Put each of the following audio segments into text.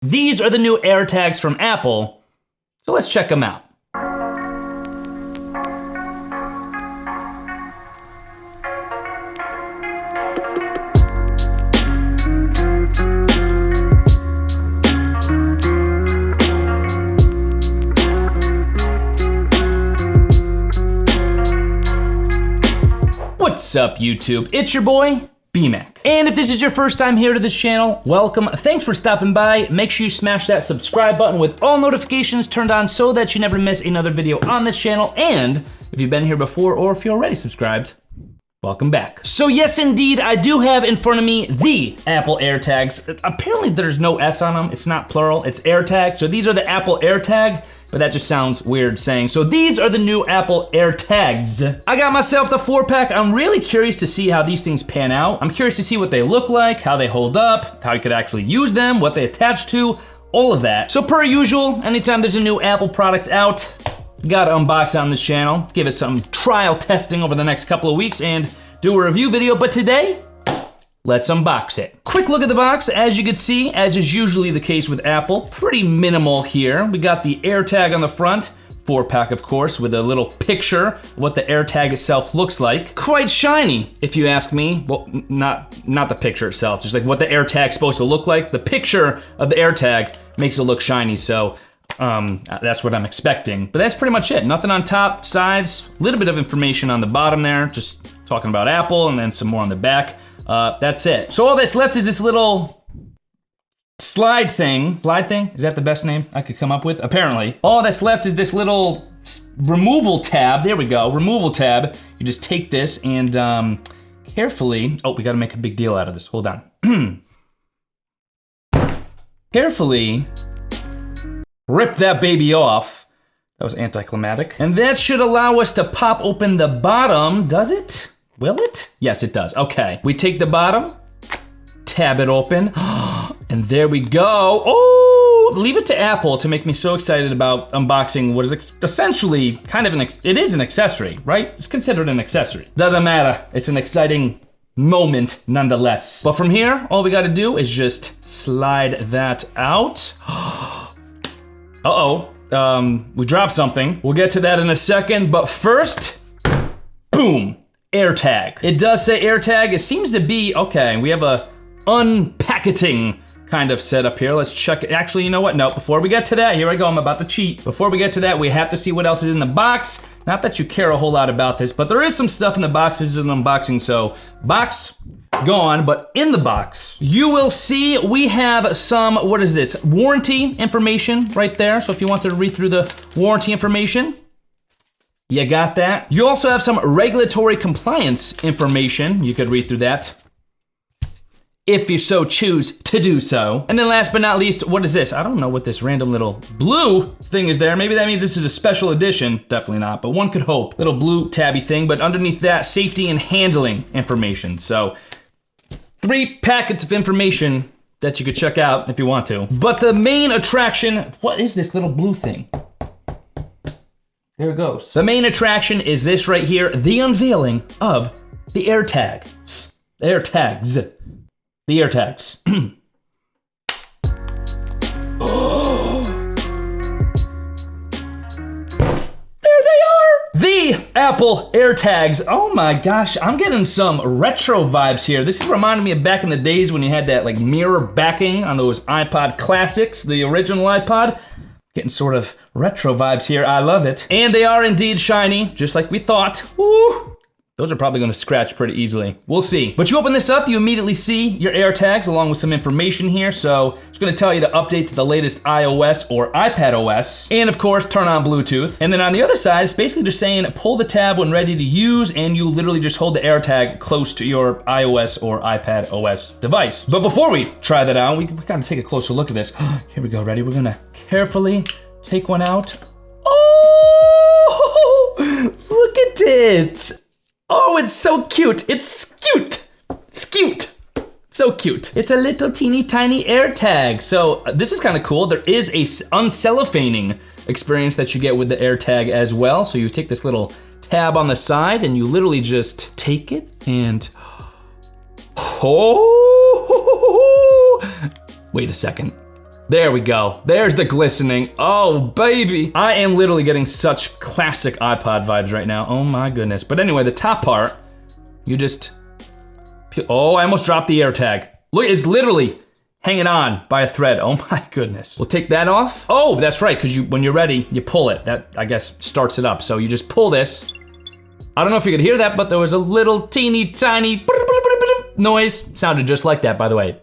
These are the new AirTags from Apple, so let's check them out. What's up, YouTube? It's your boy, BMAC. And if this is your first time here to this channel, welcome. Thanks for stopping by. Make sure you smash that subscribe button with all notifications turned on so that you never miss another video on this channel. And if you've been here before or if you're already subscribed, welcome back. So yes, indeed, I do have in front of me the Apple AirTags. Apparently there's no S on them. It's not plural, it's AirTag. So these are the Apple AirTag, but that just sounds weird saying. So these are the new Apple AirTags. I got myself the 4-pack. I'm really curious to see how these things pan out. I'm curious to see what they look like, how they hold up, how you could actually use them, what they attach to, all of that. So per usual, anytime there's a new Apple product out, gotta unbox on this channel, give it some trial testing over the next couple of weeks and do a review video, but today, let's unbox it. Quick look at the box. As you can see, as is usually the case with Apple, pretty minimal here. We got the AirTag on the front, 4-pack of course, with a little picture of what the AirTag itself looks like. Quite shiny, if you ask me. Well, not the picture itself, just like what the AirTag's supposed to look like. The picture of the AirTag makes it look shiny, so that's what I'm expecting. But that's pretty much it. Nothing on top, sides, a little bit of information on the bottom there, just talking about Apple, and then some more on the back. That's it. So all that's left is this little slide thing. Slide thing? Is that the best name I could come up with? Apparently. All that's left is this little removal tab. There we go, removal tab. You just take this and carefully, oh, we gotta make a big deal out of this. Hold on. Carefully rip that baby off. That was anticlimactic. And that should allow us to pop open the bottom. Does it? Will it? Yes, it does. Okay. We take the bottom, tab it open, and there we go. Oh, leave it to Apple to make me so excited about unboxing what is essentially kind of it is an accessory, right? It's considered an accessory. Doesn't matter. It's an exciting moment nonetheless. But from here, all we gotta do is just slide that out. Uh-oh, we dropped something. We'll get to that in a second, but first, boom, AirTag. It does say AirTag. It seems to be, okay, we have a unpacketing kind of setup here. Let's check it. Actually, you know what? No, before we get to that, here I go, I'm about to cheat. Before we get to that, we have to see what else is in the box. Not that you care a whole lot about this, but there is some stuff in the box. This is an unboxing, so box gone, but in the box, you will see we have some, what is this? Warranty information right there. So if you want to read through the warranty information, you got that. You also have some regulatory compliance information. You could read through that if you so choose to do so. And then last but not least, what is this? I don't know what this random little blue thing is there. Maybe that means this is a special edition. Definitely not, but one could hope. Little blue tabby thing, but underneath that, safety and handling information. So 3 packets of information that you could check out if you want to. But the main attraction, what is this little blue thing? There it goes. The main attraction is this right here, the unveiling of the AirTags. AirTags. The AirTags. There they are! The Apple AirTags. Oh my gosh, I'm getting some retro vibes here. This is reminding me of back in the days when you had that like mirror backing on those iPod classics, the original iPod. Getting sort of retro vibes here, I love it. And they are indeed shiny, just like we thought. Woo! Those are probably gonna scratch pretty easily. We'll see. But you open this up, you immediately see your AirTags along with some information here. So it's gonna tell you to update to the latest iOS or iPadOS. And of course, turn on Bluetooth. And then on the other side, it's basically just saying, pull the tab when ready to use, and you literally just hold the AirTag close to your iOS or iPadOS device. But before we try that out, we gotta take a closer look at this. Here we go, ready? We're gonna carefully take one out. Oh, look at it. Oh, it's so cute. It's cute. It's cute. So cute. It's a little teeny tiny AirTag. So this is kind of cool. There is a uncellophaning experience that you get with the AirTag as well. So you take this little tab on the side and you literally just take it and, oh, wait a second. There we go. There's the glistening. Oh, baby. I am literally getting such classic iPod vibes right now. Oh my goodness. But anyway, the top part, you just, oh, I almost dropped the AirTag. Look, it's literally hanging on by a thread. Oh my goodness. We'll take that off. Oh, that's right, because when you're ready, you pull it. That, I guess, starts it up. So you just pull this. I don't know if you could hear that, but there was a little teeny tiny noise. Sounded just like that, by the way.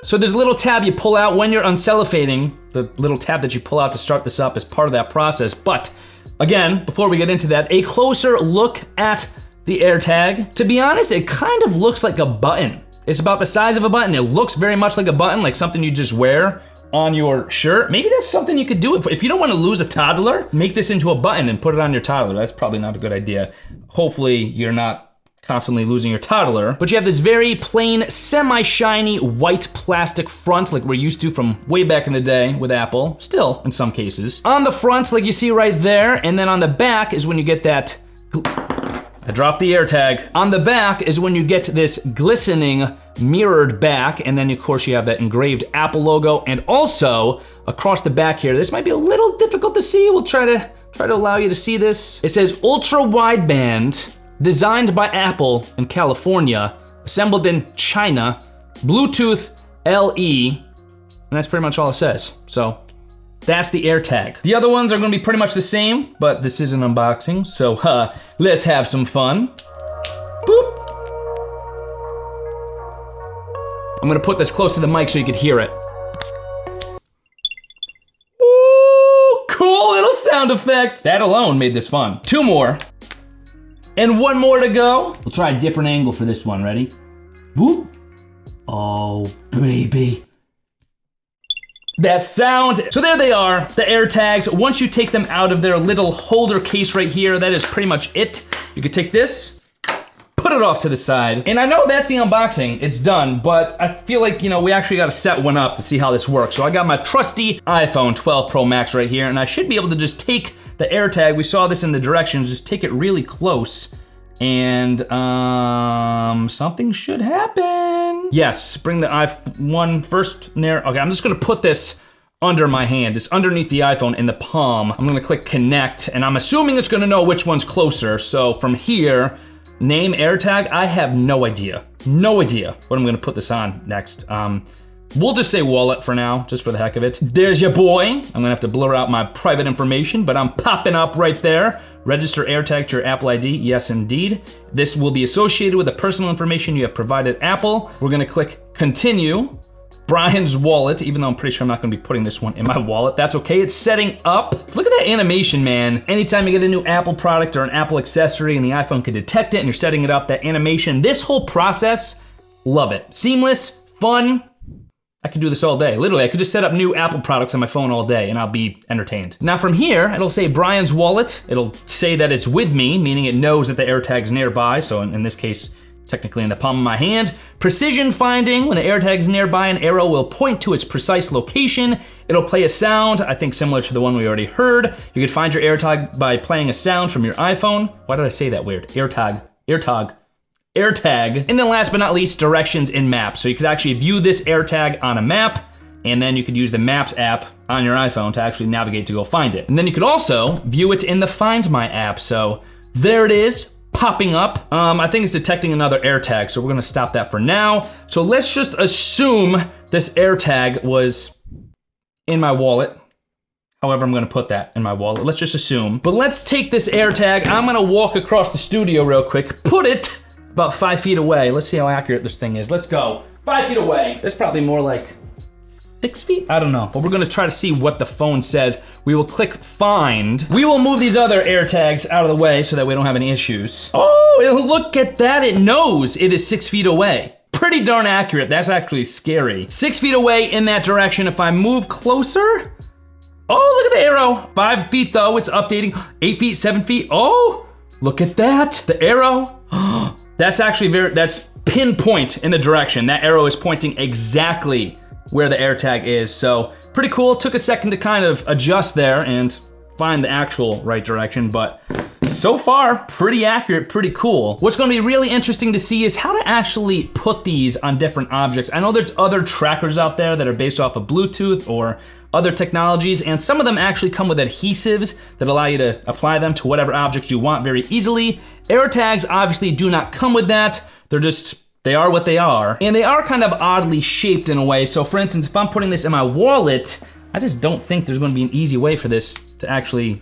So there's a little tab you pull out when you're uncellophaning. The little tab that you pull out to start this up is part of that process. But again, before we get into that, a closer look at the AirTag. To be honest, it kind of looks like a button. It's about the size of a button. It looks very much like a button, like something you just wear on your shirt. Maybe that's something you could do. If you don't want to lose a toddler, make this into a button and put it on your toddler. That's probably not a good idea. Hopefully you're not constantly losing your toddler. But you have this very plain, semi-shiny white plastic front like we're used to from way back in the day with Apple, still in some cases. On the front, like you see right there, and then on the back is when you get that, I dropped the AirTag. On the back is when you get this glistening mirrored back, and then of course you have that engraved Apple logo, and also across the back here, this might be a little difficult to see. We'll try to allow you to see this. It says ultra wideband, designed by Apple in California, assembled in China, Bluetooth LE, and that's pretty much all it says. So that's the AirTag. The other ones are gonna be pretty much the same, but this is an unboxing, so let's have some fun. Boop. I'm gonna put this close to the mic so you could hear it. Ooh, cool little sound effect. That alone made this fun. Two more. And one more to go. We'll try a different angle for this one, ready? Whoop. Oh, baby. That sound. So there they are, the AirTags. Once you take them out of their little holder case right here, that is pretty much it. You could take this, put it off to the side. And I know that's the unboxing, it's done, but I feel like, we actually gotta set one up to see how this works. So I got my trusty iPhone 12 Pro Max right here, and I should be able to just take the AirTag, we saw this in the directions, just take it really close, and something should happen. Yes, bring the iPhone first near, okay, I'm just gonna put this under my hand. It's underneath the iPhone in the palm. I'm gonna click connect, and I'm assuming it's gonna know which one's closer. So from here, name AirTag, I have no idea. No idea what I'm gonna put this on next. We'll just say wallet for now, just for the heck of it. There's your boy. I'm gonna have to blur out my private information, but I'm popping up right there. Register AirTag to your Apple ID, yes indeed. This will be associated with the personal information you have provided Apple. We're gonna click continue. Brian's wallet, even though I'm pretty sure I'm not gonna be putting this one in my wallet. That's okay, it's setting up. Look at that animation, man. Anytime you get a new Apple product or an Apple accessory and the iPhone can detect it and you're setting it up, that animation, this whole process, love it. Seamless, fun. I could do this all day. Literally, I could just set up new Apple products on my phone all day and I'll be entertained. Now from here, it'll say Brian's wallet. It'll say that it's with me, meaning it knows that the AirTag's nearby. So in this case, technically in the palm of my hand. Precision finding, when the AirTag's nearby, an arrow will point to its precise location. It'll play a sound, I think similar to the one we already heard. You could find your AirTag by playing a sound from your iPhone. Why did I say that weird? AirTag. And then last but not least, directions in maps. So you could actually view this AirTag on a map, and then you could use the Maps app on your iPhone to actually navigate to go find it. And then you could also view it in the Find My app. So there it is, popping up. I think it's detecting another AirTag, so we're gonna stop that for now. So let's just assume this AirTag was in my wallet. However, I'm gonna put that in my wallet. Let's just assume. But let's take this AirTag. I'm gonna walk across the studio real quick, put it about 5 feet away. Let's see how accurate this thing is. Let's go. 5 feet away. It's probably more like 6 feet? I don't know, but we're gonna try to see what the phone says. We will click find. We will move these other AirTags out of the way so that we don't have any issues. Oh, look at that. It knows it is 6 feet away. Pretty darn accurate. That's actually scary. 6 feet away in that direction. If I move closer, oh, look at the arrow. 5 feet though, it's updating. 8 feet, 7 feet. Oh, look at that. The arrow. That's actually that's pinpoint in the direction. That arrow is pointing exactly where the AirTag is. So pretty cool. Took a second to kind of adjust there and find the actual right direction, but So far, pretty accurate, pretty cool. What's gonna be really interesting to see is how to actually put these on different objects. I know there's other trackers out there that are based off of Bluetooth or other technologies, and some of them actually come with adhesives that allow you to apply them to whatever objects you want very easily. AirTags obviously do not come with that. They are what they are. And they are kind of oddly shaped in a way. So for instance, if I'm putting this in my wallet, I just don't think there's gonna be an easy way for this to actually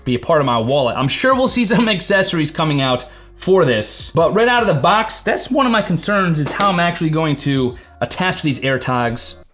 be a part of my wallet. I'm sure we'll see some accessories coming out for this. But right out of the box, that's one of my concerns is how I'm actually going to attach these AirTags.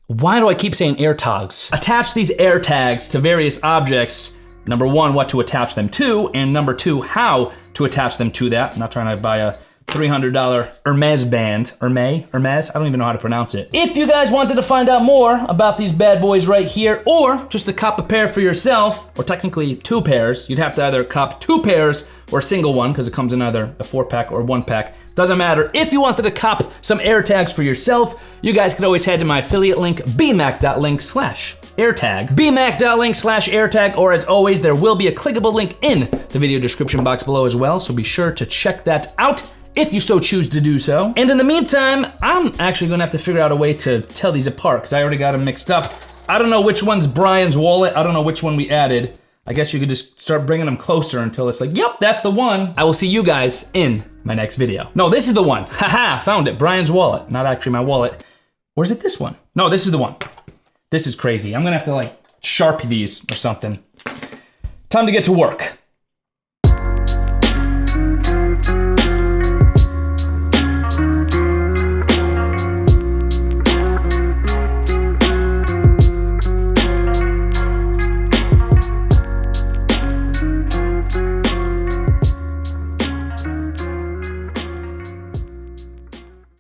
Why do I keep saying AirTags? Attach these AirTags to various objects. Number one, what to attach them to, and number two, how to attach them to that. I'm not trying to buy a $300 Hermes band. Hermes? I don't even know how to pronounce it. If you guys wanted to find out more about these bad boys right here, or just to cop a pair for yourself, or technically 2 pairs, you'd have to either cop 2 pairs or a single one, because it comes in either a 4-pack or 1-pack. Doesn't matter. If you wanted to cop some AirTags for yourself, you guys could always head to my affiliate link, bmac.link/AirTag. bmac.link/AirTag, or as always, there will be a clickable link in the video description box below as well, so be sure to check that out if you so choose to do so. And in the meantime, I'm actually gonna have to figure out a way to tell these apart, because I already got them mixed up. I don't know which one's Brian's wallet. I don't know which one we added. I guess you could just start bringing them closer until it's like, yep, that's the one. I will see you guys in my next video. No, this is the one. Haha, found it. Brian's wallet. Not actually my wallet. Or is it this one? No, this is the one. This is crazy. I'm gonna have to like Sharpie these or something. Time to get to work.